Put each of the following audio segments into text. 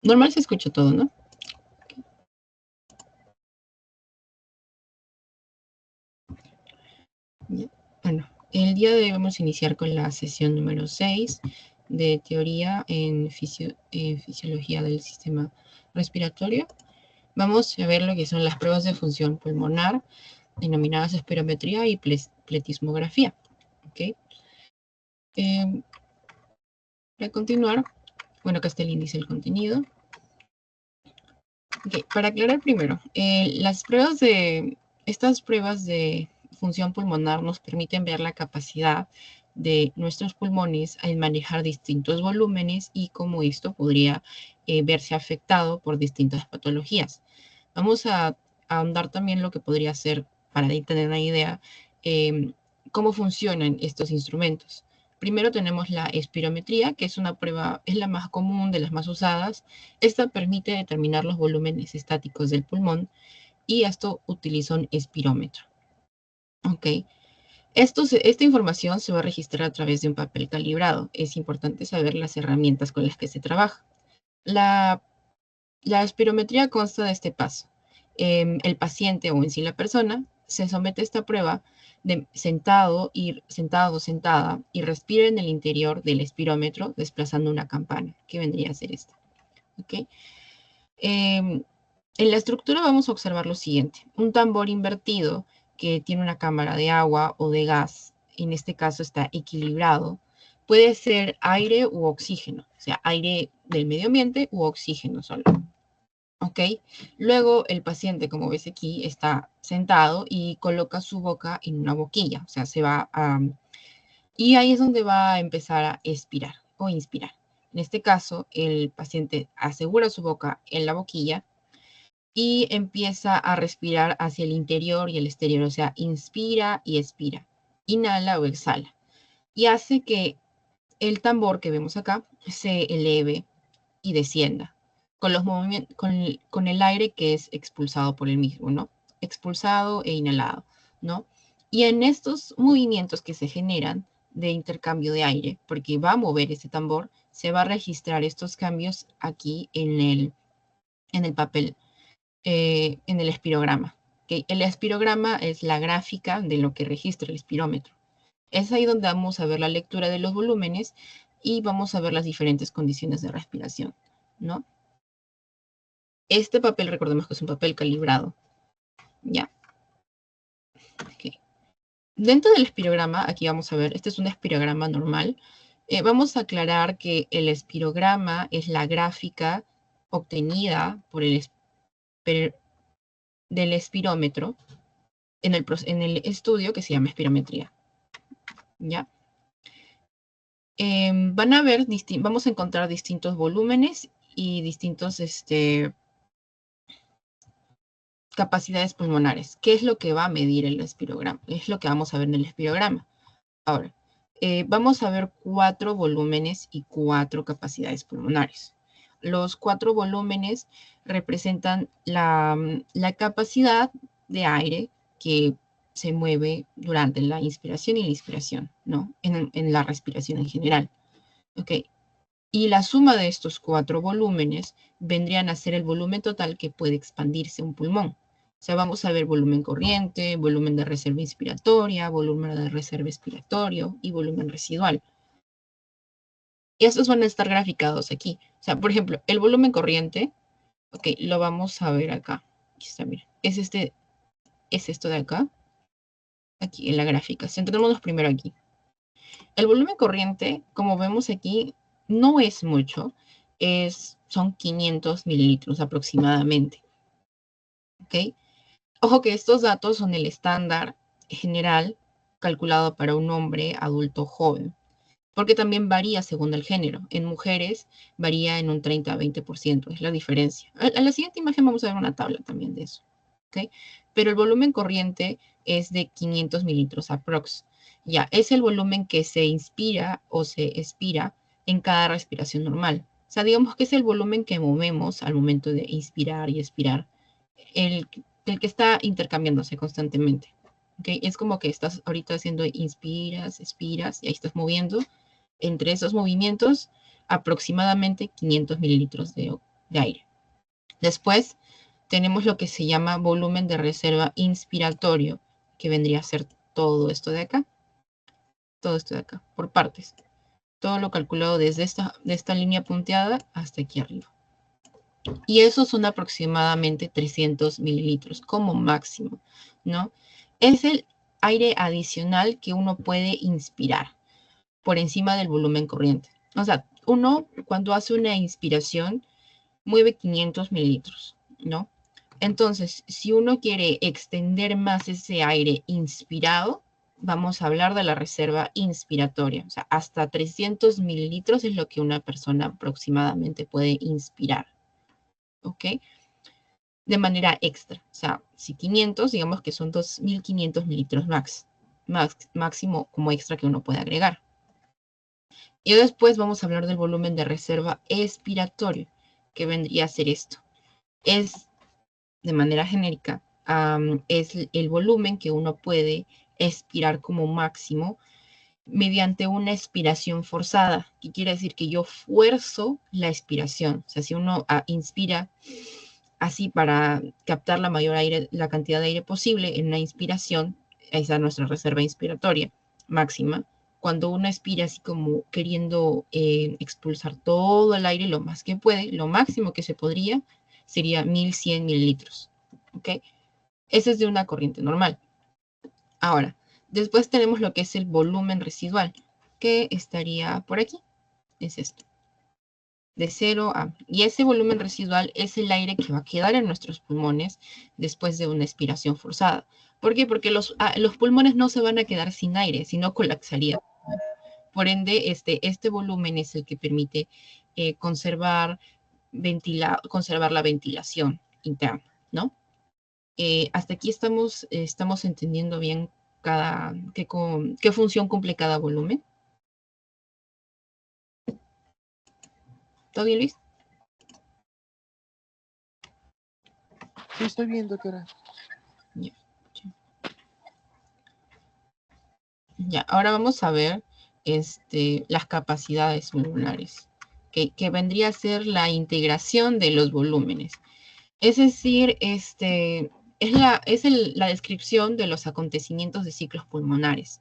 Normal se escucha todo, ¿no? Ya. Bueno, el día de hoy vamos a iniciar con la sesión número 6 de teoría en fisiología del sistema respiratorio. Vamos a ver lo que son las pruebas de función pulmonar, denominadas espirometría y pletismografía. ¿Okay? Eh, para continuar, bueno, acá está el índice del contenido. Okay, para aclarar primero, estas pruebas de función pulmonar nos permiten ver la capacidad de nuestros pulmones al manejar distintos volúmenes y cómo esto podría verse afectado por distintas patologías. Vamos a ahondar también lo que podría ser, para tener una idea, eh, cómo funcionan estos instrumentos. Primero tenemos la espirometría, que es una prueba, es la más común, de las más usadas. Esta permite determinar los volúmenes estáticos del pulmón y esto utiliza un espirómetro. ¿Ok? Esta información se va a registrar a través de un papel calibrado. Es importante saber las herramientas con las que se trabaja. La La espirometría consta de este paso. El paciente o en sí la persona se somete a esta prueba sentado o sentada y respira en el interior del espirómetro desplazando una campana, que vendría a ser esta. ¿Okay? En la estructura vamos a observar lo siguiente. Un tambor invertido que tiene una cámara de agua o de gas, en este caso está equilibrado, puede ser aire u oxígeno, o sea, aire del medio ambiente u oxígeno solo. ¿Ok? Luego el paciente, como ves aquí, está sentado y coloca su boca en una boquilla, o sea, se va a... Y ahí es donde va a empezar a expirar o inspirar. En este caso, el paciente asegura su boca en la boquilla y empieza a respirar hacia el interior y el exterior, o sea, inspira y expira, inhala o exhala. Y hace que el tambor que vemos acá se eleve y descienda con los movimientos, con el aire que es expulsado por el mismo, ¿no? Expulsado e inhalado, ¿no? Y en estos movimientos que se generan de intercambio de aire, porque va a mover ese tambor, se va a registrar estos cambios aquí en el papel, en el espirograma. ¿Okay? El espirograma es la gráfica de lo que registra el espirómetro. Es ahí donde vamos a ver la lectura de los volúmenes y vamos a ver las diferentes condiciones de respiración, ¿no? Este papel, recordemos que es un papel calibrado. Ya. Okay. Dentro del espirograma, aquí vamos a ver, este es un espirograma normal. Vamos a aclarar que el espirograma es la gráfica obtenida por del espirómetro en el estudio que se llama espirometría. ¿Ya? Van a ver, vamos a encontrar distintos volúmenes y distintos capacidades pulmonares. ¿Qué es lo que va a medir el espirograma? Es lo que vamos a ver en el espirograma. Ahora, vamos a ver 4 volúmenes y 4 capacidades pulmonares. Los 4 volúmenes representan la capacidad de aire que se mueve durante la inspiración y la inspiración, ¿no? En la respiración en general. ¿Ok? Y la suma de estos 4 volúmenes vendrían a ser el volumen total que puede expandirse un pulmón. O sea, vamos a ver volumen corriente, volumen de reserva inspiratoria, volumen de reserva expiratorio y volumen residual. Y estos van a estar graficados aquí. O sea, por ejemplo, el volumen corriente, ok, lo vamos a ver acá. Aquí está, mira. Es esto de acá, aquí en la gráfica. Centrémonos primero aquí. El volumen corriente, como vemos aquí, no es mucho, son 500 mililitros aproximadamente. ¿Ok? Ojo que estos datos son el estándar general calculado para un hombre adulto joven, porque también varía según el género. En mujeres varía en un 30 a 20%, es la diferencia. A la siguiente imagen vamos a ver una tabla también de eso. ¿Ok? Pero el volumen corriente es de 500 mililitros aprox. Ya, es el volumen que se inspira o se expira en cada respiración normal. O sea, digamos que es el volumen que movemos al momento de inspirar y expirar, el, el que está intercambiándose constantemente. ¿Okay? Es como que estás ahorita haciendo inspiras, expiras, y ahí estás moviendo entre esos movimientos aproximadamente 500 mililitros de aire. Después tenemos lo que se llama volumen de reserva inspiratorio, que vendría a ser todo esto de acá, por partes. Todo lo calculado desde de esta línea punteada hasta aquí arriba. Y esos son aproximadamente 300 mililitros como máximo, ¿no? Es el aire adicional que uno puede inspirar por encima del volumen corriente. O sea, uno cuando hace una inspiración mueve 500 mililitros, ¿no? Entonces, si uno quiere extender más ese aire inspirado, vamos a hablar de la reserva inspiratoria. O sea, hasta 300 mililitros es lo que una persona aproximadamente puede inspirar, ¿ok? De manera extra. O sea, si 500, digamos que son 2.500 mililitros máximo como extra que uno puede agregar. Y después vamos a hablar del volumen de reserva expiratorio, que vendría a ser esto. Es, de manera genérica, es el volumen que uno puede expirar como máximo mediante una expiración forzada, que quiere decir que yo fuerzo la expiración. O sea, si uno inspira así para captar la cantidad de aire posible en una inspiración, ahí está nuestra reserva inspiratoria máxima. Cuando uno expira así como queriendo expulsar todo el aire lo más que puede, lo máximo que se podría sería 1100 mililitros. ¿Ok? Ese es de una corriente normal. Ahora, después tenemos lo que es el volumen residual, que estaría por aquí. Es esto. De 0 a... Y ese volumen residual es el aire que va a quedar en nuestros pulmones después de una expiración forzada. ¿Por qué? Porque los pulmones no se van a quedar sin aire, sino colapsarían. Por ende, este volumen es el que permite conservar la ventilación interna, ¿no? Hasta aquí estamos entendiendo bien qué función cumple cada volumen. ¿Todo bien, Luis? Sí, estoy bien, doctora. Ya, ahora vamos a ver las capacidades pulmonares, que vendría a ser la integración de los volúmenes. Es decir, es la descripción de los acontecimientos de ciclos pulmonares.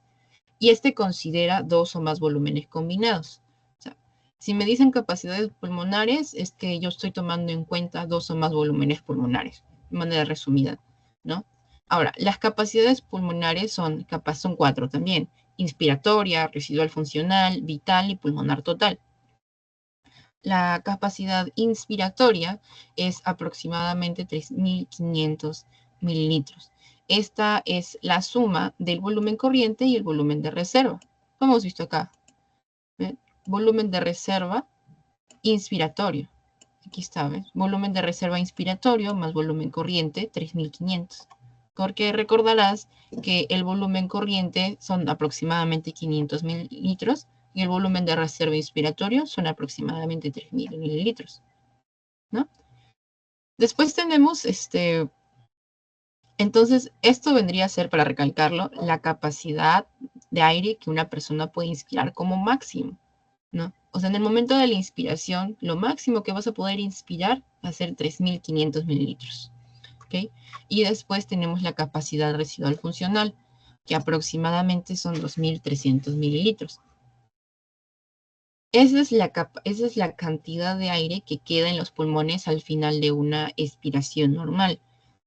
Y considera dos o más volúmenes combinados. O sea, si me dicen capacidades pulmonares, es que yo estoy tomando en cuenta dos o más volúmenes pulmonares, de manera resumida, ¿no? Ahora, las capacidades pulmonares son cuatro también: inspiratoria, residual funcional, vital y pulmonar total. La capacidad inspiratoria es aproximadamente 3.500 mililitros. Esta es la suma del volumen corriente y el volumen de reserva. Como hemos visto acá. ¿Ven? Volumen de reserva inspiratorio. Aquí está, ¿ves? Volumen de reserva inspiratorio más volumen corriente, 3.500. Porque recordarás que el volumen corriente son aproximadamente 500 mililitros y el volumen de reserva inspiratorio son aproximadamente 3.000 mililitros, ¿no? Después tenemos entonces, esto vendría a ser, para recalcarlo, la capacidad de aire que una persona puede inspirar como máximo, ¿no? O sea, en el momento de la inspiración, lo máximo que vas a poder inspirar va a ser 3.500 mililitros, ¿ok? Y después tenemos la capacidad residual funcional, que aproximadamente son 2.300 mililitros. Esa es la cantidad de aire que queda en los pulmones al final de una expiración normal.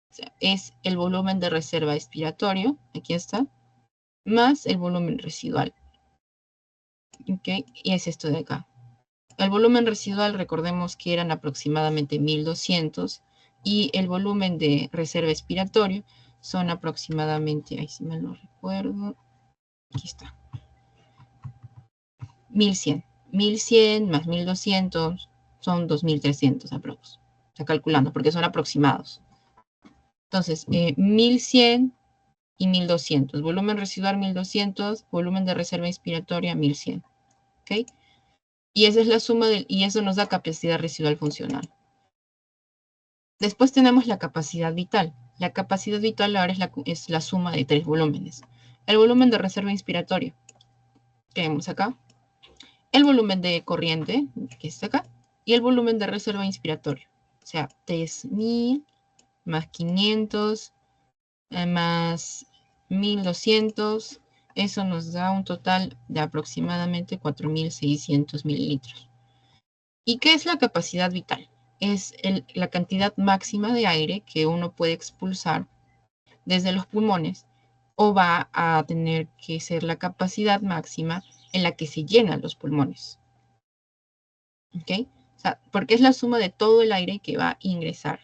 O sea, es el volumen de reserva expiratorio, aquí está, más el volumen residual. ¿Ok? Y es esto de acá. El volumen residual, recordemos que eran aproximadamente 1.200, y el volumen de reserva expiratorio son aproximadamente, ahí sí me lo recuerdo, aquí está, 1.100. 1.100 más 1.200 son 2.300 aprox. Está calculando porque son aproximados. Entonces, 1.100 y 1.200. Volumen residual 1.200, volumen de reserva inspiratoria 1.100. ¿Ok? Y esa es la suma y eso nos da capacidad residual funcional. Después tenemos la capacidad vital. La capacidad vital ahora es la suma de tres volúmenes. El volumen de reserva inspiratoria, que vemos acá. El volumen de corriente, que está acá. Y el volumen de reserva inspiratorio, O sea, 3.000 más 500 más 1.200. Eso nos da un total de aproximadamente 4.600 mililitros. ¿Y qué es la capacidad vital? Es la cantidad máxima de aire que uno puede expulsar desde los pulmones, o va a tener que ser la capacidad máxima en la que se llenan los pulmones. ¿Ok? O sea, porque es la suma de todo el aire que va a ingresar.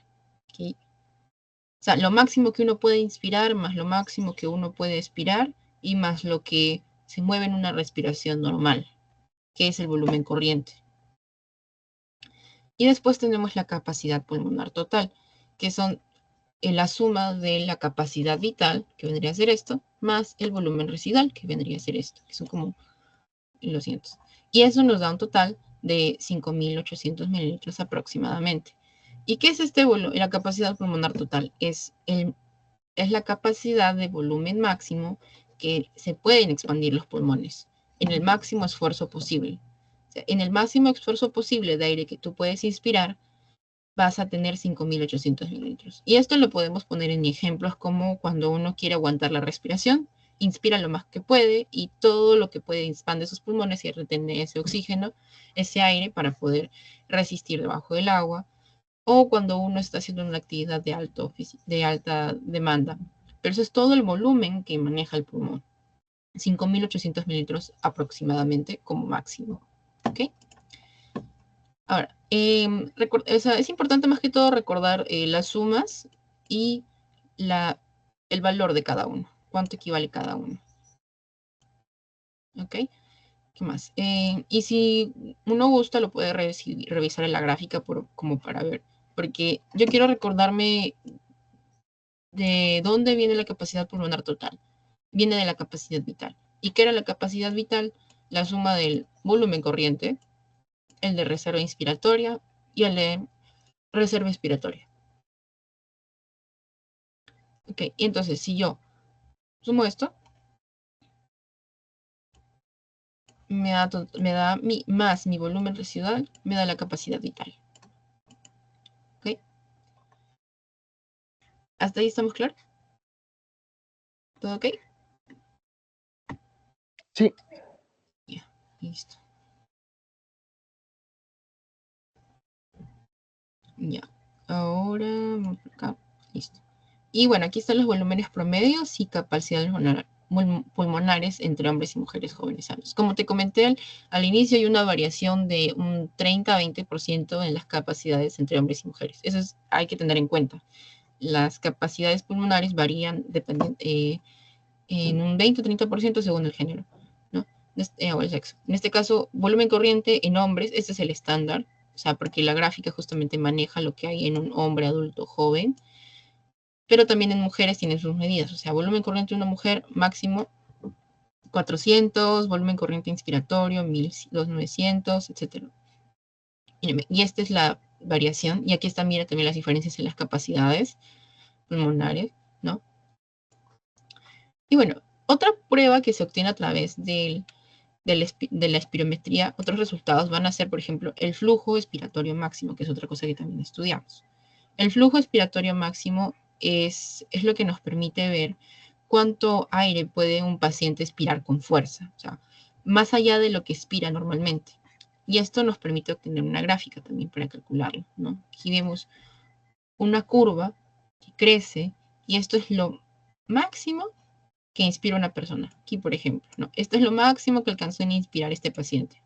¿Ok? O sea, lo máximo que uno puede inspirar, más lo máximo que uno puede expirar, y más lo que se mueve en una respiración normal, que es el volumen corriente. Y después tenemos la capacidad pulmonar total, que son la suma de la capacidad vital, que vendría a ser esto, más el volumen residual, que vendría a ser esto, que son como los cientos. Y eso nos da un total de 5.800 mililitros aproximadamente. ¿Y qué es la capacidad pulmonar total? Es la capacidad de volumen máximo que se pueden expandir los pulmones en el máximo esfuerzo posible. O sea, en el máximo esfuerzo posible de aire que tú puedes inspirar, vas a tener 5.800 mililitros. Y esto lo podemos poner en ejemplos como cuando uno quiere aguantar la respiración, inspira lo más que puede y todo lo que puede expande sus pulmones y retene ese oxígeno, ese aire para poder resistir debajo del agua. O cuando uno está haciendo una actividad de alta demanda. Pero eso es todo el volumen que maneja el pulmón. 5.800 mililitros aproximadamente como máximo. ¿Ok? Ahora, es importante más que todo recordar las sumas y el valor de cada uno. ¿Cuánto equivale cada uno? ¿Ok? ¿Qué más? Y si uno gusta, lo puede revisar en la gráfica como para ver. Porque yo quiero recordarme de dónde viene la capacidad pulmonar total. Viene de la capacidad vital. ¿Y qué era la capacidad vital? La suma del volumen corriente, el de reserva inspiratoria y el de reserva expiratoria. Ok, y entonces si yo sumo esto, me da más mi volumen residual, me da la capacidad vital. Ok, ¿hasta ahí estamos claros? ¿Todo ok? Sí. Ya, listo. Ya, ahora vamos por acá, listo. Y bueno, aquí están los volúmenes promedios y capacidades pulmonares entre hombres y mujeres jóvenes sanos. Como te comenté al inicio, hay una variación de un 30 a 20% en las capacidades entre hombres y mujeres. Eso hay que tener en cuenta. Las capacidades pulmonares varían en un 20 o 30% según el género, ¿no? O el sexo. En este caso, volumen corriente en hombres, este es el estándar, o sea, porque la gráfica justamente maneja lo que hay en un hombre adulto joven, pero también en mujeres tienen sus medidas, o sea, volumen corriente de una mujer máximo 400, volumen corriente inspiratorio 1.900, etc. Y esta es la variación, y aquí está, mira también las diferencias en las capacidades pulmonares, ¿no? Y bueno, otra prueba que se obtiene a través de la espirometría, otros resultados van a ser, por ejemplo, el flujo expiratorio máximo, que es otra cosa que también estudiamos. El flujo expiratorio máximo es lo que nos permite ver cuánto aire puede un paciente expirar con fuerza, o sea, más allá de lo que expira normalmente. Y esto nos permite obtener una gráfica también para calcularlo, ¿no? Aquí vemos una curva que crece y esto es lo máximo que inspira una persona. Aquí, por ejemplo, ¿no? Esto es lo máximo que alcanzó en inspirar este paciente.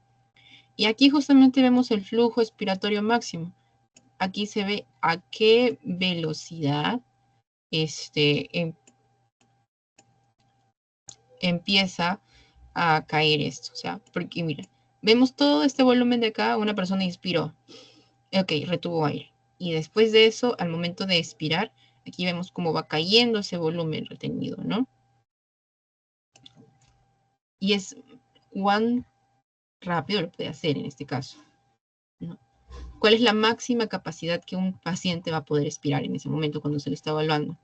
Y aquí justamente vemos el flujo expiratorio máximo. Aquí se ve a qué velocidad empieza a caer esto. O sea, porque mira, vemos todo este volumen de acá, una persona inspiró. Ok, retuvo aire. Y después de eso, al momento de expirar, aquí vemos cómo va cayendo ese volumen retenido, ¿no? Y es cuán rápido lo puede hacer en este caso, ¿no? ¿Cuál es la máxima capacidad que un paciente va a poder expirar en ese momento cuando se le está evaluando?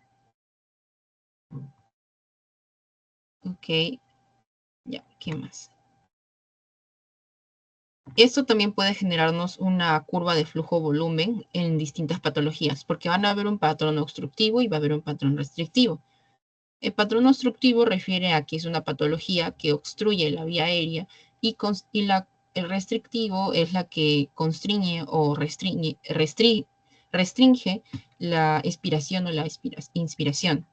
Ok, ya, ¿qué más? Esto también puede generarnos una curva de flujo-volumen en distintas patologías, porque van a haber un patrón obstructivo y va a haber un patrón restrictivo. El patrón obstructivo refiere a que es una patología que obstruye la vía aérea y el restrictivo es la que constriñe o restringe la expiración o la inspiración.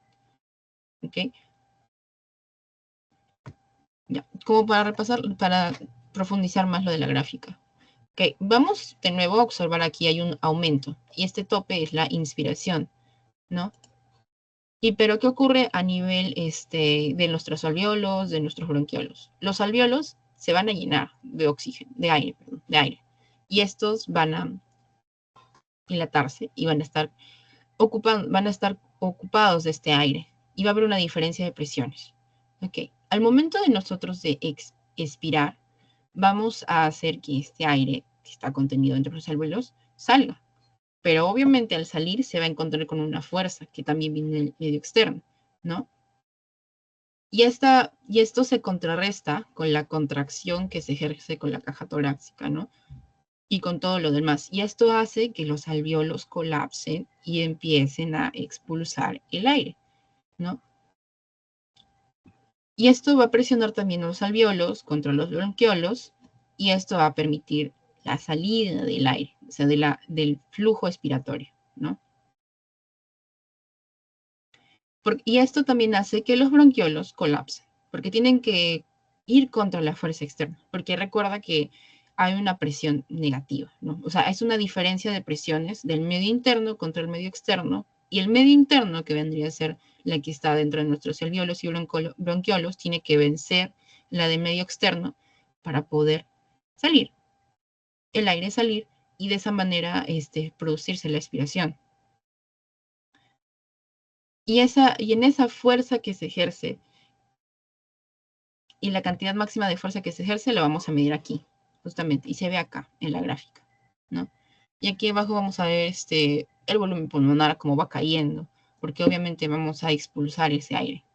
¿Ok? Ya. Como para repasar, para profundizar más lo de la gráfica. Ok, vamos de nuevo a observar aquí hay un aumento y este tope es la inspiración, ¿no? Y pero ¿qué ocurre a nivel de nuestros alveolos, de nuestros bronquiolos? Los alveolos se van a llenar de oxígeno, de aire, perdón, de aire. Y estos van a dilatarse y van a estar ocupados de este aire. Y va a haber una diferencia de presiones. Ok, al momento de nosotros de expirar, vamos a hacer que este aire que está contenido entre los alveolos salga. Pero obviamente al salir se va a encontrar con una fuerza que también viene del medio externo, ¿no? Y esto se contrarresta con la contracción que se ejerce con la caja torácica, ¿no? Y con todo lo demás. Y esto hace que los alveolos colapsen y empiecen a expulsar el aire, ¿no? Y esto va a presionar también los alveolos contra los bronquiolos y esto va a permitir la salida del aire, o sea, del flujo expiratorio, ¿no? Y esto también hace que los bronquiolos colapsen, porque tienen que ir contra la fuerza externa, porque recuerda que hay una presión negativa, ¿no? O sea, es una diferencia de presiones del medio interno contra el medio externo, y el medio interno, que vendría a ser la que está dentro de nuestros alveolos y bronquiolos, tiene que vencer la de medio externo para poder salir, el aire salir, y de esa manera producirse la expiración. Y en esa fuerza que se ejerce, y la cantidad máxima de fuerza que se ejerce la vamos a medir aquí, justamente, y se ve acá en la gráfica, ¿no? Y aquí abajo vamos a ver el volumen pulmonar, cómo va cayendo, porque obviamente vamos a expulsar ese aire,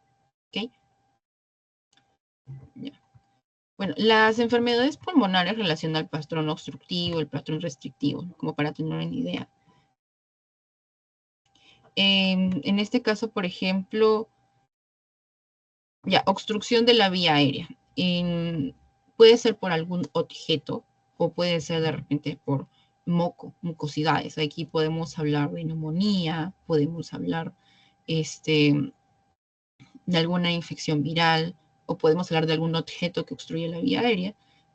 ¿ok? Ya. Bueno, las enfermedades pulmonares relacionan al patrón obstructivo, el patrón restrictivo, como para tener una idea. En este caso, por ejemplo, ya, obstrucción de la vía aérea. Puede ser por algún objeto o puede ser de repente por mucosidades. Aquí podemos hablar de neumonía, podemos hablar de alguna infección viral o podemos hablar de algún objeto que obstruye la vía aérea.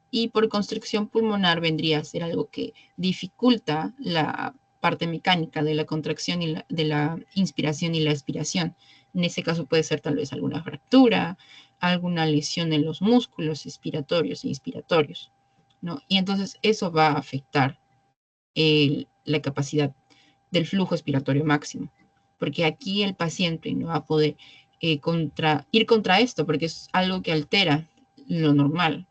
Y por constricción pulmonar vendría a ser algo que dificulta la parte mecánica de la contracción y de la inspiración y la expiración. En ese caso puede ser tal vez alguna fractura, alguna lesión en los músculos expiratorios e inspiratorios, ¿no? Y entonces eso va a afectar la capacidad del flujo expiratorio máximo, porque aquí el paciente no va a poder ir contra esto, porque es algo que altera lo normal.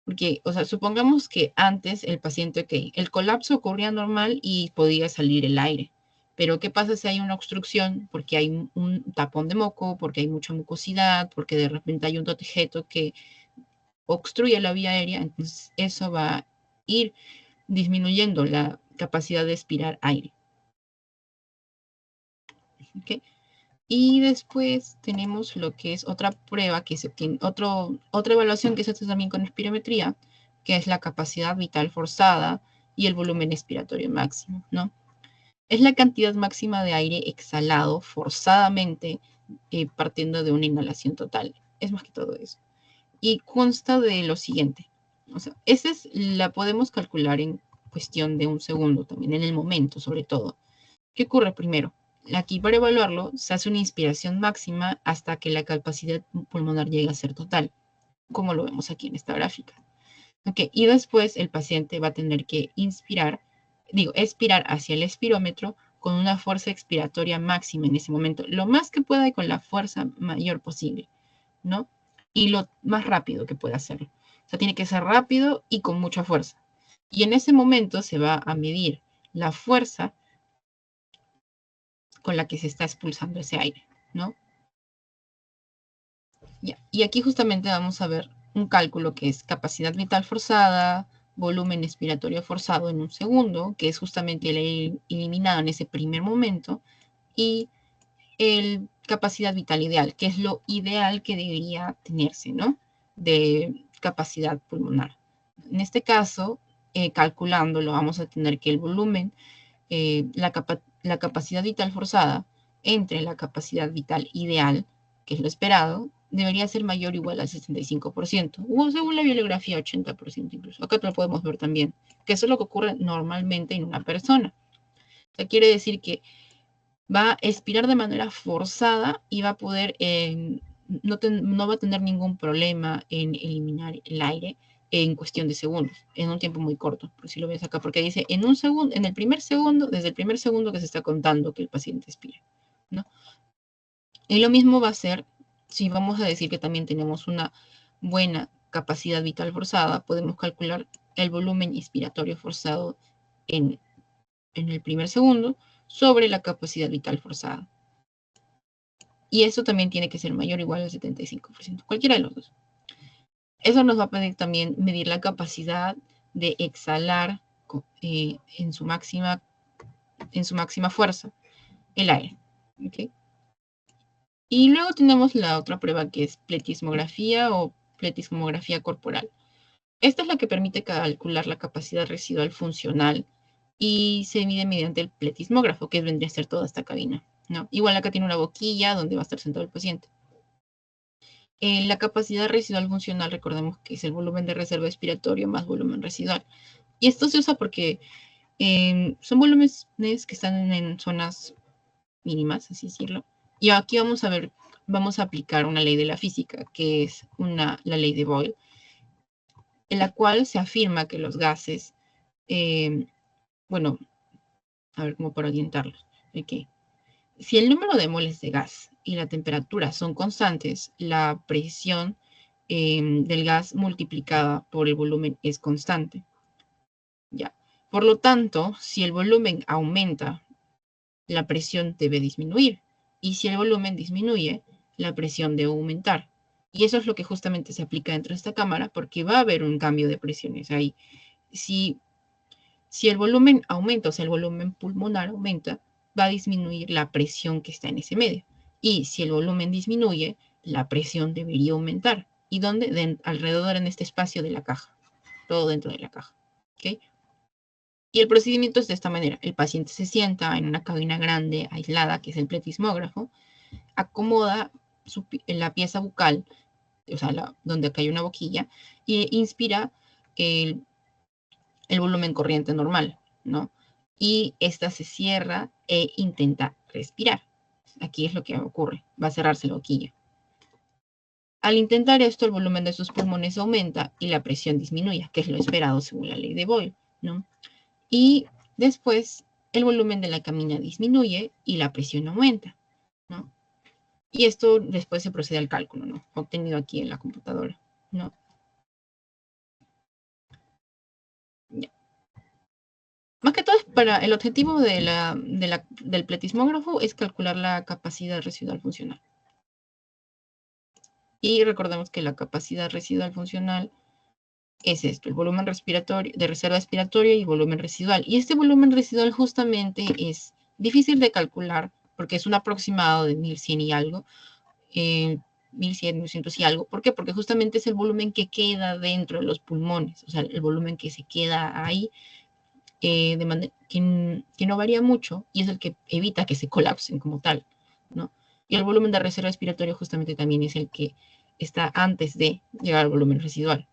Porque, o sea, supongamos que antes el paciente, ok, el colapso ocurría normal y podía salir el aire. Pero, ¿qué pasa si hay una obstrucción? Porque hay un tapón de moco, porque hay mucha mucosidad, porque de repente hay un objeto que obstruye la vía aérea. Entonces, eso va a ir disminuyendo la capacidad de expirar aire. ¿Ok? Y después tenemos lo que es otra prueba que se obtiene, otra evaluación que se hace también con espirometría, que es la capacidad vital forzada y el volumen expiratorio máximo, ¿no? Es la cantidad máxima de aire exhalado forzadamente partiendo de una inhalación total. Es más que todo eso. Y consta de lo siguiente. O sea, la podemos calcular en cuestión de un segundo también, en el momento sobre todo. ¿Qué ocurre primero? Aquí para evaluarlo se hace una inspiración máxima hasta que la capacidad pulmonar llegue a ser total, como lo vemos aquí en esta gráfica. Okay, y después el paciente va a tener que expirar hacia el espirómetro con una fuerza expiratoria máxima en ese momento, lo más que pueda y con la fuerza mayor posible, ¿no? Y lo más rápido que pueda hacerlo. O sea, tiene que ser rápido y con mucha fuerza. Y en ese momento se va a medir la fuerza con la que se está expulsando ese aire, ¿no? Ya. Y aquí justamente vamos a ver un cálculo que es capacidad vital forzada, volumen expiratorio forzado en un segundo, que es justamente el aire eliminado en ese primer momento, y el capacidad vital ideal, que es lo ideal que debería tenerse, ¿no? De capacidad pulmonar. En este caso, calculándolo, vamos a tener que el volumen, la capacidad vital forzada entre la capacidad vital ideal, que es lo esperado, debería ser mayor o igual al 65%, o según la bibliografía 80% incluso. Acá lo podemos ver también, que eso es lo que ocurre normalmente en una persona. O sea, quiere decir que va a expirar de manera forzada y va a poder, no va a tener ningún problema en eliminar el aire en cuestión de segundos, en un tiempo muy corto, por si lo ves acá, porque dice en un segundo, en el primer segundo, desde el primer segundo que se está contando que el paciente expira, ¿no? Y lo mismo va a ser, si vamos a decir que también tenemos una buena capacidad vital forzada, podemos calcular el volumen inspiratorio forzado en el primer segundo sobre la capacidad vital forzada. Y eso también tiene que ser mayor o igual al 75%, cualquiera de los dos. Eso nos va a pedir también medir la capacidad de exhalar en su máxima fuerza el aire. ¿Okay? Y luego tenemos la otra prueba que es pletismografía o pletismografía corporal. Esta es la que permite calcular la capacidad residual funcional y se mide mediante el pletismógrafo, que vendría a ser toda esta cabina, ¿no? Igual acá tiene una boquilla donde va a estar sentado el paciente. La capacidad residual funcional, recordemos que es el volumen de reserva expiratorio más volumen residual. Y esto se usa porque son volúmenes que están en zonas mínimas, así decirlo. Y aquí vamos a ver, vamos a aplicar una ley de la física, que es la ley de Boyle, en la cual se afirma que los gases, bueno, a ver cómo para orientarlos, okay. Si el número de moles de gas y la temperatura son constantes, la presión del gas multiplicada por el volumen es constante. Ya. Por lo tanto, si el volumen aumenta, la presión debe disminuir. Y si el volumen disminuye, la presión debe aumentar. Y eso es lo que justamente se aplica dentro de esta cámara, porque va a haber un cambio de presiones ahí. Si el volumen aumenta, o sea, el volumen pulmonar aumenta, va a disminuir la presión que está en ese medio. Y si el volumen disminuye, la presión debería aumentar. ¿Y dónde? Alrededor en este espacio de la caja. Todo dentro de la caja. ¿Okay? Y el procedimiento es de esta manera. El paciente se sienta en una cabina grande, aislada, que es el pletismógrafo, acomoda la pieza bucal, o sea, donde acá hay una boquilla, e inspira el volumen corriente normal, ¿no? Y esta se cierra e intenta respirar. Aquí es lo que ocurre, va a cerrarse la boquilla. Al intentar esto, el volumen de sus pulmones aumenta y la presión disminuye, que es lo esperado según la ley de Boyle, ¿no? Y después el volumen de la cabina disminuye y la presión aumenta, ¿no? Y esto después se procede al cálculo, ¿no? Obtenido aquí en la computadora, ¿no? Ya. Más que todo es para el objetivo del pletismógrafo es calcular la capacidad residual funcional. Y recordemos que la capacidad residual funcional es esto, el volumen respiratorio, de reserva expiratoria y volumen residual. Y este volumen residual justamente es difícil de calcular porque es un aproximado de 1100 y algo, 1100, 1200 y algo. ¿Por qué? Porque justamente es el volumen que queda dentro de los pulmones, o sea, el volumen que se queda ahí, de manera que no varía mucho y es el que evita que se colapsen como tal, ¿no? Y el volumen de reserva respiratoria justamente también es el que está antes de llegar al volumen residual.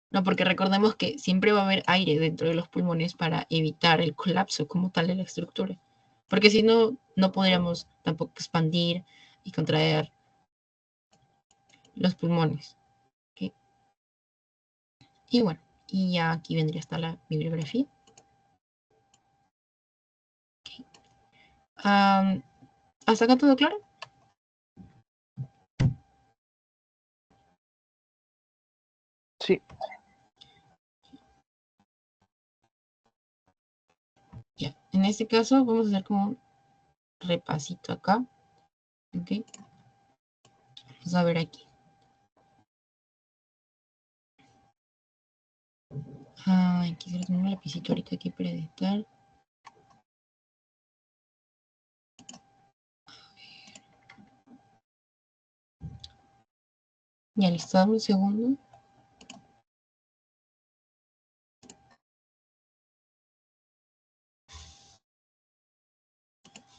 No, porque recordemos que siempre va a haber aire dentro de los pulmones para evitar el colapso como tal de la estructura. Porque si no, no podríamos tampoco expandir y contraer los pulmones. ¿Okay? Y bueno, y ya aquí vendría hasta la bibliografía. Okay. ¿Hasta acá todo claro? Sí. Ya, en este caso vamos a hacer como un repasito acá. ¿Ok? Vamos a ver aquí. Ay, quisiera tener un lapicito ahorita aquí para editar. Ya, listo, dame un segundo.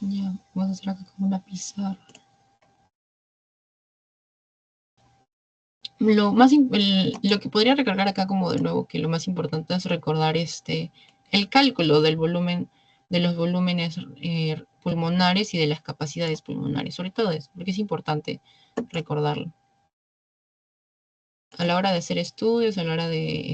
Ya, vamos a hacer acá como una pizarra. Lo que podría recargar acá como de nuevo, que lo más importante es recordar el cálculo del volumen, de los volúmenes pulmonares y de las capacidades pulmonares, sobre todo eso, porque es importante recordarlo. A la hora de hacer estudios, a la hora de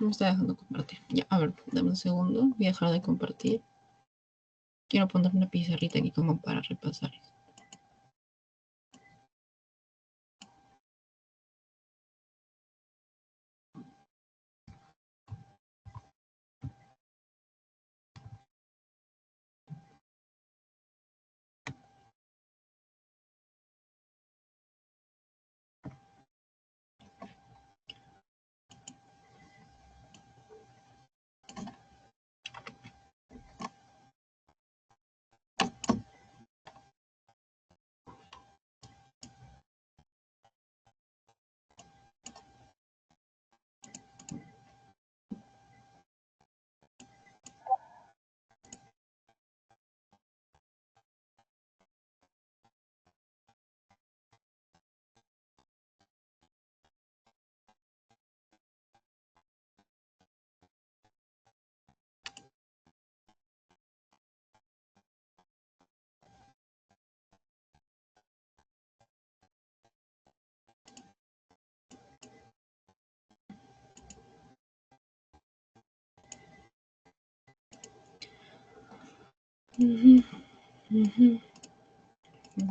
me está dejando compartir. Ya, a ver, dame un segundo. Voy a dejar de compartir. Quiero poner una pizarrita aquí como para repasar.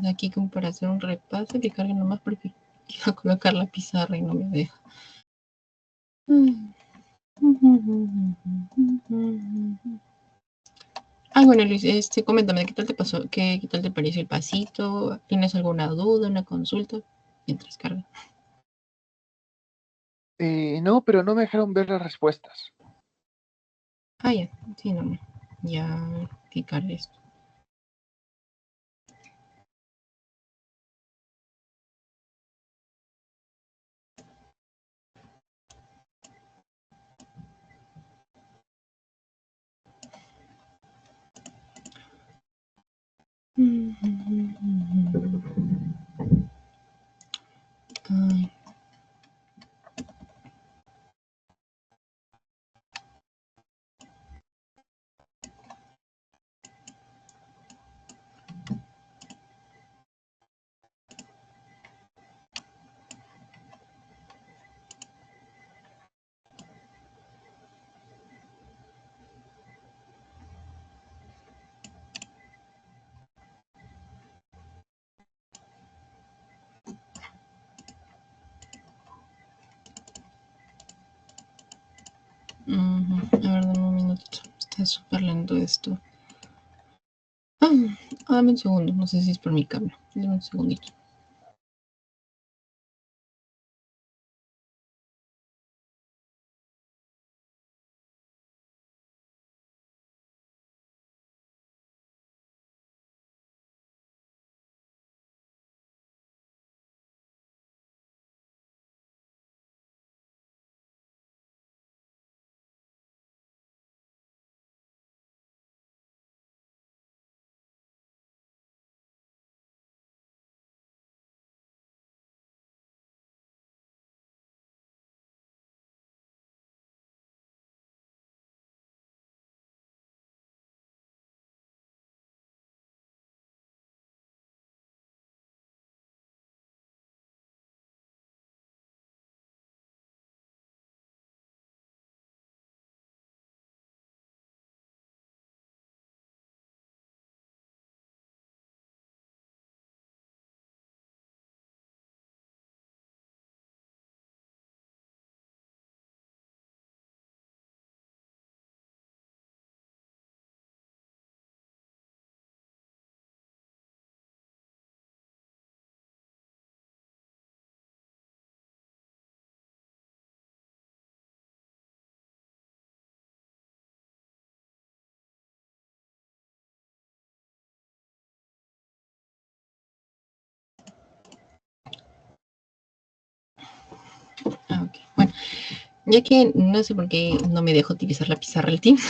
Aquí como para hacer un repaso que cargue nomás porque quiero colocar la pizarra y no me deja. Bueno, Luis, coméntame, ¿qué tal te pasó? ¿Qué tal te pareció el pasito? ¿Tienes alguna duda, una consulta? Mientras carga. No, pero no me dejaron ver las respuestas. Ya, sí, no. Ya, que cargue esto. Ay. A ver, dame un minutito. Está súper lento esto. Dame un segundo. No sé si es por mi cámara. Dame un segundito. Ya que no sé por qué no me dejo utilizar la pizarra del Teams,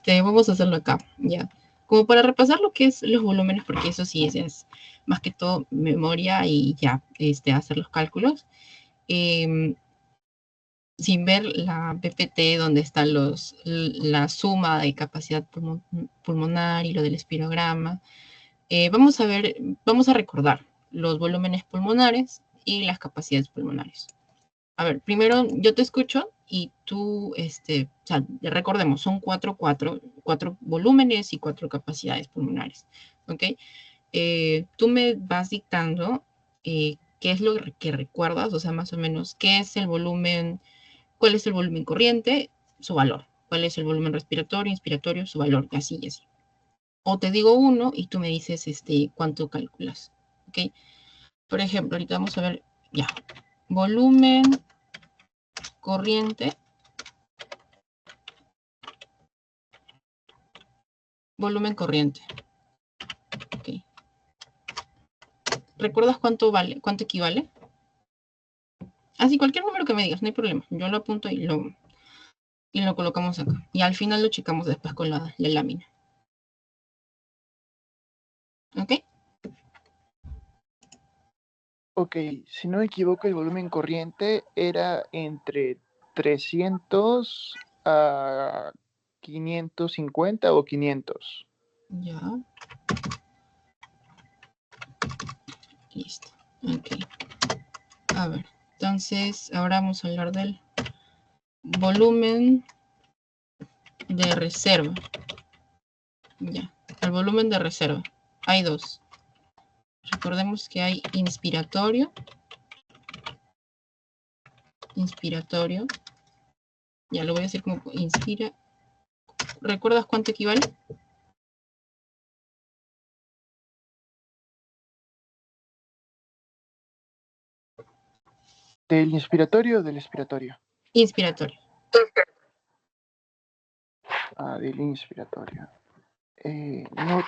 vamos a hacerlo acá, ya. Como para repasar lo que es los volúmenes, porque eso sí es más que todo memoria y ya, hacer los cálculos. Em, Sin ver la PPT donde están la suma de capacidad pulmonar y lo del espirograma. Vamos a recordar los volúmenes pulmonares y las capacidades pulmonares. A ver, primero yo te escucho y tú, o sea, recordemos, son cuatro volúmenes y cuatro capacidades pulmonares, ¿ok? Tú me vas dictando qué es lo que recuerdas, o sea, más o menos, qué es el volumen, cuál es el volumen corriente, su valor, cuál es el volumen respiratorio, inspiratorio, su valor, y así, y así. O te digo uno y tú me dices, cuánto calculas, ¿ok? Por ejemplo, ahorita vamos a ver, ya, volumen corriente, volumen corriente. Ok. ¿Recuerdas cuánto vale, cuánto equivale? Así, cualquier número que me digas, no hay problema. Yo lo apunto y lo colocamos acá. Y al final lo checamos después con la lámina. ¿Ok? Ok, si no me equivoco, el volumen corriente era entre 300 a 550 o 500. Ya. Listo. Ok. A ver. Entonces, ahora vamos a hablar del volumen de reserva. Ya. El volumen de reserva. Hay dos. Recordemos que hay inspiratorio. Inspiratorio. Ya lo voy a decir como inspira. ¿Recuerdas cuánto equivale? ¿Del inspiratorio o del expiratorio? Inspiratorio. Ah, del inspiratorio. No,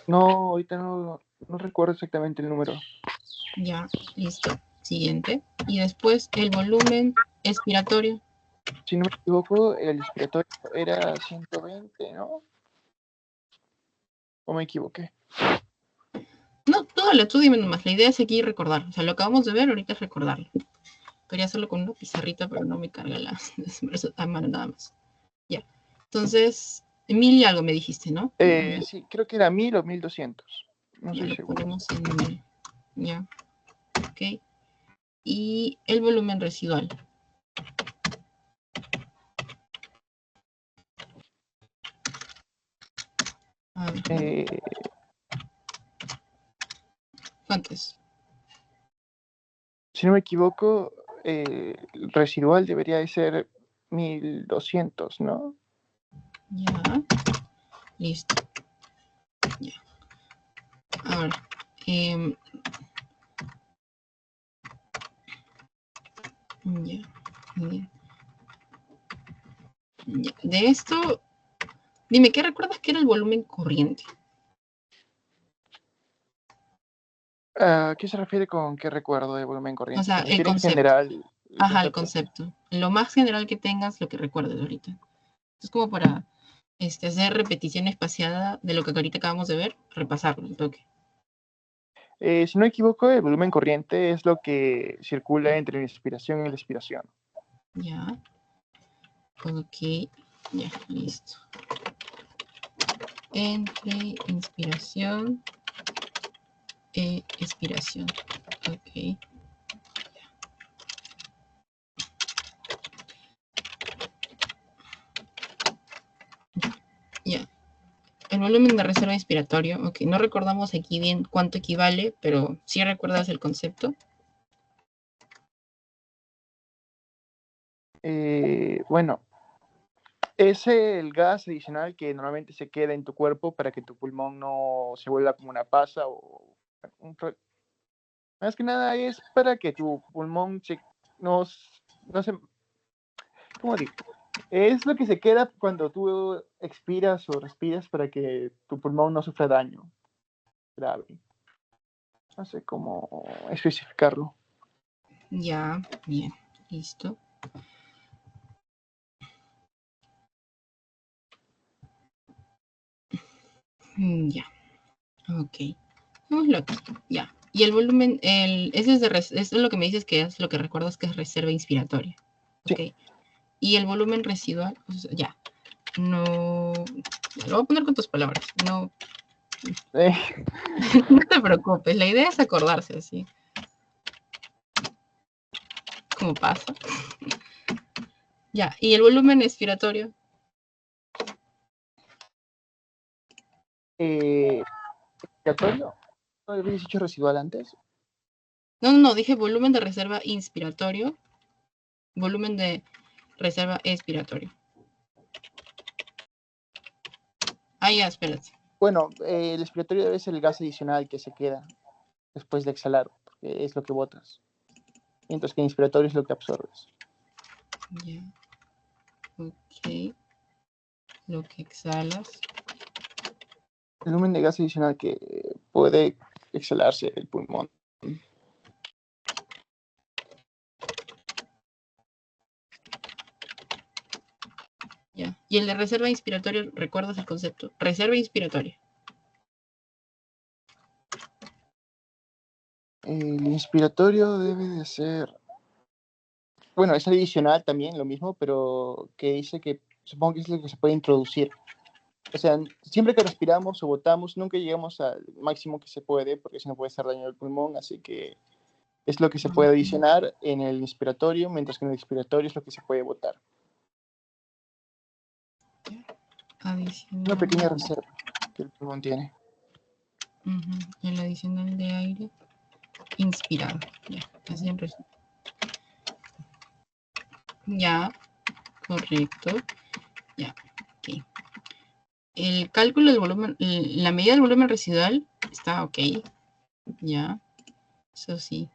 no, ahorita no recuerdo exactamente el número. Ya, listo. Siguiente. Y después el volumen expiratorio. Si no me equivoco, el expiratorio era 120, ¿no? ¿O me equivoqué? No, tú dime nomás. La idea es aquí recordar. O sea, lo que acabamos de ver ahorita es recordarlo. Quería hacerlo con una pizarrita, pero no me carga la a mano nada más. Ya. Entonces, 1000 y algo me dijiste, ¿no? Sí, creo que era 1000 o 1200. No Ya estoy lo seguro. ponemos en 1000. Ya. Ok. Y el volumen residual. A ver, Eh, ¿cuánto es? si no me equivoco, el residual debería de ser 1200, ¿no? Ya. Listo. Ya. Ahora, ya. Ya. Ya. De esto, dime, ¿qué recuerdas que era el volumen corriente? ¿A qué se refiere con qué recuerdo de volumen O corriente? sea, ¿Se el refiere en concepto. general el Ajá, el concepto? concepto. Lo más general que tengas, lo que recuerdes ahorita. Es como para hacer repetición espaciada de lo que ahorita acabamos de ver, repasarlo un toque. Si no me equivoco, el volumen corriente es lo que circula entre la inspiración y la expiración. Ya, ok, ya, listo. Entre inspiración e expiración. Ok, ya. El volumen de reserva inspiratorio, ok, no recordamos aquí bien cuánto equivale, pero sí recuerdas el concepto. Bueno, es el gas adicional que normalmente se queda en tu cuerpo para que tu pulmón no se vuelva como una pasa o más que nada es para que tu pulmón no se, ¿cómo digo? Es lo que se queda cuando tú expiras o respiras para que tu pulmón no sufra daño grave. No sé cómo especificarlo. Ya, bien, listo. Ya. Ok. Veámoslo aquí. Ya. Y el volumen, ese es eso es lo que me dices que es lo que recuerdas que es reserva inspiratoria. Sí. Ok. Y el volumen residual, pues, ya. No. Ya, lo voy a poner con tus palabras. No. No te preocupes, la idea es acordarse así. Como pasa. Ya. Y el volumen expiratorio. ¿Expiratorio? ¿No habías dicho residual antes? No, dije volumen de reserva inspiratorio. Volumen de reserva expiratorio. Ah, ya, espérate. Bueno, el expiratorio debe ser el gas adicional que se queda después de exhalar, porque es lo que botas. Mientras que el inspiratorio es lo que absorbes. Ya. Ok. Lo que exhalas. El volumen de gas adicional que puede exhalarse del pulmón. Ya. Y el de reserva inspiratoria, ¿recuerdas el concepto? Reserva inspiratoria. El inspiratorio debe de ser... Bueno, es adicional también, lo mismo, pero que dice que supongo que es lo que se puede introducir. O sea, siempre que respiramos o botamos, nunca llegamos al máximo que se puede, porque si no puede hacer daño al pulmón, así que es lo que se puede adicionar en el inspiratorio, mientras que en el expiratorio es lo que se puede botar. Adicional. Una pequeña reserva que el pulmón tiene. El adicional de aire inspirado. Ya, así en resumen. Ya, correcto. Ya, ok. El cálculo del volumen, la medida del volumen residual está ok. Ya, eso sí.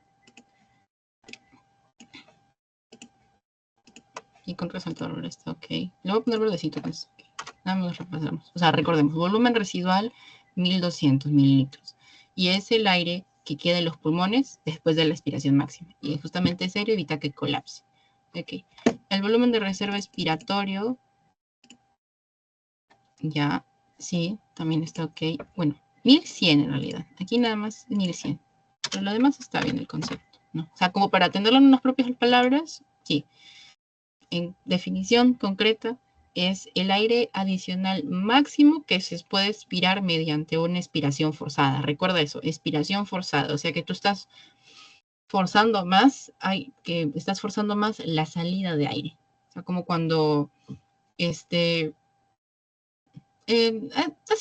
Y con resaltador está ok. Le voy a poner verdecito, pues. Okay. Nada más repasamos. O sea, recordemos, volumen residual 1200 mililitros. Y es el aire que queda en los pulmones después de la expiración máxima. Y justamente ese aire evita que colapse. Ok. El volumen de reserva expiratorio, ya, sí, también está ok. Bueno, 1100 en realidad. Aquí nada más 1100. Pero lo demás está bien el concepto, ¿no? O sea, como para atenderlo en unas propias palabras, sí. En definición concreta, es el aire adicional máximo que se puede expirar mediante una expiración forzada. Recuerda eso, expiración forzada. O sea que tú estás forzando más, estás forzando más la salida de aire. O sea, como cuando, así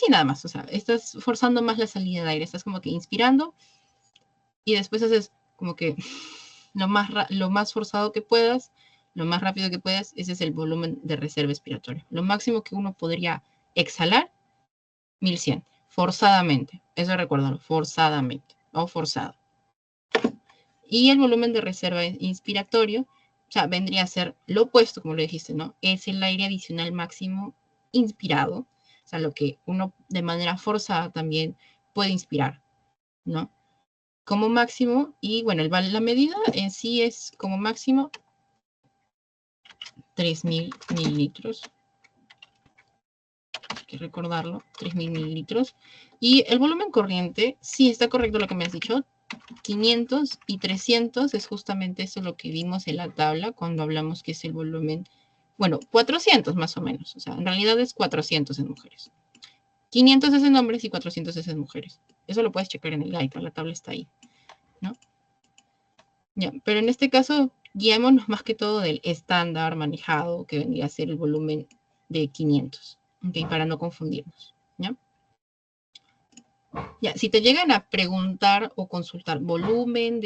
nada más. O sea, estás forzando más la salida de aire. Estás como que inspirando y después haces como que lo más forzado que puedas, lo más rápido que puedas, ese es el volumen de reserva expiratoria. Lo máximo que uno podría exhalar, 1100, forzadamente. Eso recuérdalo, forzadamente o forzado. Y el volumen de reserva inspiratorio, o sea, vendría a ser lo opuesto, como lo dijiste, ¿no? Es el aire adicional máximo inspirado, o sea, lo que uno de manera forzada también puede inspirar, ¿no? Como máximo, y bueno, la medida en sí es como máximo 3000 mililitros. Hay que recordarlo, 3000 mililitros. Y el volumen corriente, sí, está correcto lo que me has dicho. 500 y 300 es justamente eso lo que vimos en la tabla cuando hablamos que es el volumen, bueno, 400 más o menos. O sea, en realidad es 400 en mujeres. 500 es en hombres y 400 es en mujeres. Eso lo puedes checar en el guide, la tabla está ahí, ¿no? Ya, pero en este caso, guiémonos más que todo del estándar manejado, que vendría a ser el volumen de 500, ¿ok? Para no confundirnos, ¿ya? Ya, si te llegan a preguntar o consultar volumen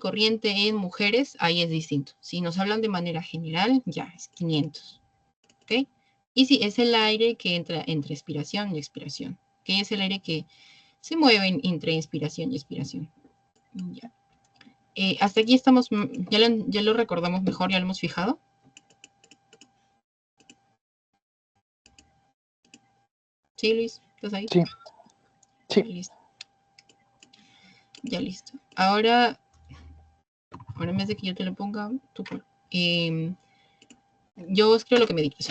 corriente en mujeres, ahí es distinto. Si nos hablan de manera general, ya es 500, ¿ok? Y si es el aire que entra entre expiración y expiración, que es el aire que se mueve entre inspiración y expiración. Ya. Hasta aquí estamos, ya lo recordamos mejor, ya lo hemos fijado. Sí, Luis, ¿estás ahí? Sí, sí. Ya listo. Ya listo. Ahora en vez de que yo te lo ponga, tú yo escribo lo que me dices.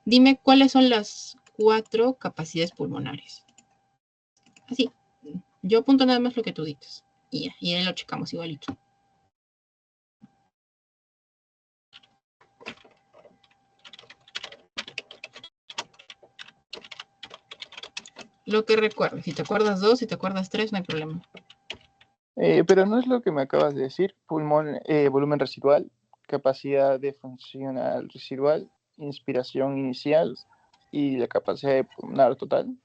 Dime cuáles son las 4 capacidades pulmonares. Así. Yo apunto nada más lo que tú dices. Y ya, y ahí lo checamos igualito. Lo que recuerdes. Si te acuerdas 2, si te acuerdas 3, no hay problema. Pero no es lo que me acabas de decir. Pulmón, volumen residual, capacidad de funcional residual, inspiración inicial y la capacidad de pulmonar total.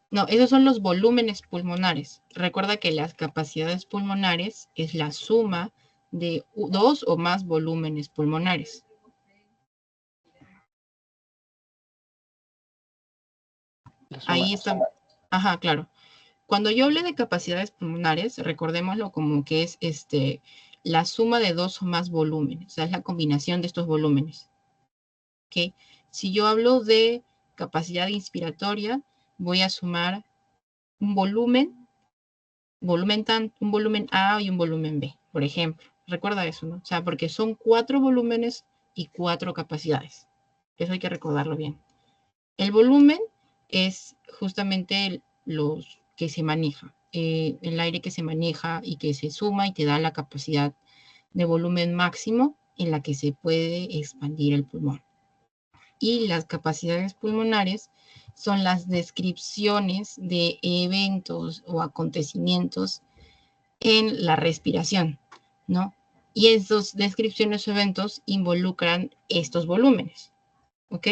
No, esos son los volúmenes pulmonares. Recuerda que las capacidades pulmonares es la suma de 2 o más volúmenes pulmonares. Ahí está. Ajá, claro. Cuando yo hablé de capacidades pulmonares, recordémoslo como que es la suma de 2 o más volúmenes. O sea, es la combinación de estos volúmenes. ¿Okay? Si yo hablo de capacidad inspiratoria, voy a sumar un volumen A y un volumen B, por ejemplo. Recuerda eso, ¿no? O sea, porque son 4 volúmenes y 4 capacidades. Eso hay que recordarlo bien. El volumen es justamente los que se maneja, el aire que se maneja y que se suma y te da la capacidad de volumen máximo en la que se puede expandir el pulmón. Y las capacidades pulmonares son las descripciones de eventos o acontecimientos en la respiración, ¿no? Y esas descripciones o eventos involucran estos volúmenes, ¿ok?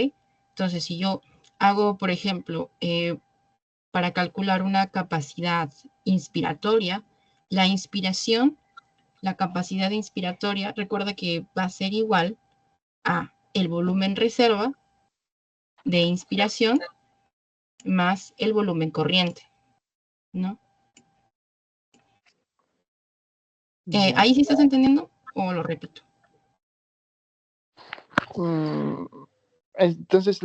Entonces, si yo hago, por ejemplo, para calcular una capacidad inspiratoria, la inspiración, la capacidad inspiratoria, recuerda que va a ser igual a el volumen reserva de inspiración más el volumen corriente, ¿no? ¿Ahí sí estás entendiendo o lo repito? Entonces,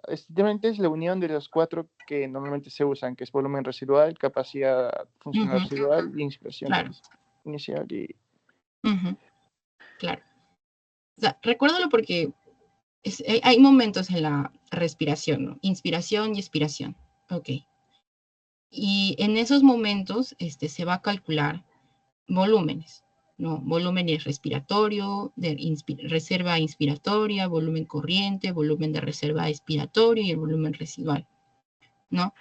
estrictamente es la unión de los 4 que normalmente se usan, que es volumen residual, capacidad funcional residual y inspiración inicial. Claro. O sea, recuérdalo porque hay momentos en la respiración, ¿no? Inspiración y expiración. Ok. Y en esos momentos se va a calcular volúmenes, ¿no? Volúmenes respiratorio, de reserva inspiratoria, volumen corriente, volumen de reserva expiratorio y el volumen residual, ¿no?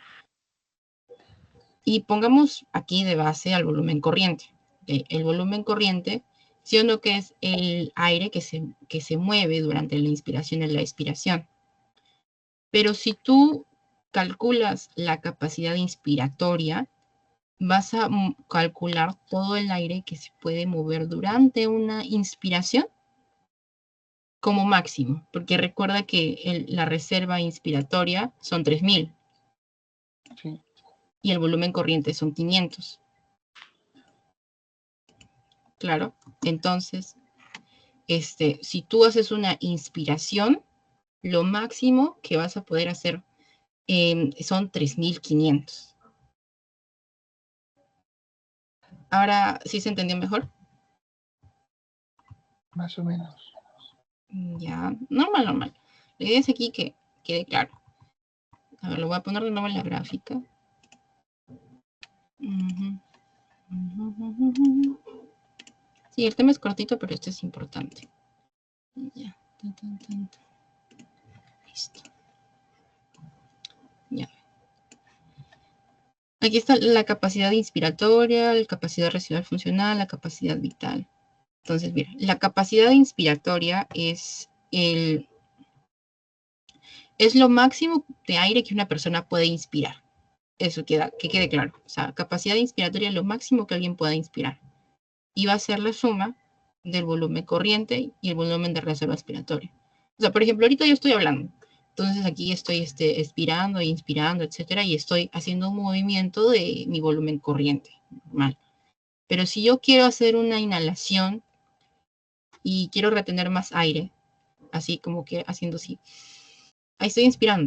Y pongamos aquí de base al volumen corriente. El volumen corriente, siendo que es el aire que se mueve durante la inspiración y la expiración. Pero si tú calculas la capacidad inspiratoria, vas a calcular todo el aire que se puede mover durante una inspiración como máximo, porque recuerda que la reserva inspiratoria son 3000 sí. Y el volumen corriente son 500. Claro, entonces, si tú haces una inspiración, lo máximo que vas a poder hacer son 3500. Ahora, ¿sí se entendió mejor? Más o menos. Ya, normal. La idea es aquí que quede claro. A ver, lo voy a poner de nuevo en la gráfica. Sí, el tema es cortito, pero este es importante. Ya. Listo. Ya. Aquí está la capacidad inspiratoria, la capacidad residual funcional, la capacidad vital. Entonces, mira, la capacidad inspiratoria es lo máximo de aire que una persona puede inspirar. Eso que quede claro. O sea, capacidad inspiratoria es lo máximo que alguien pueda inspirar. Y va a ser la suma del volumen corriente y el volumen de reserva expiratoria. O sea, por ejemplo, ahorita yo estoy hablando. Entonces aquí estoy expirando e inspirando, etcétera, y estoy haciendo un movimiento de mi volumen corriente, normal. Pero si yo quiero hacer una inhalación y quiero retener más aire, así como que haciendo así, ahí estoy inspirando.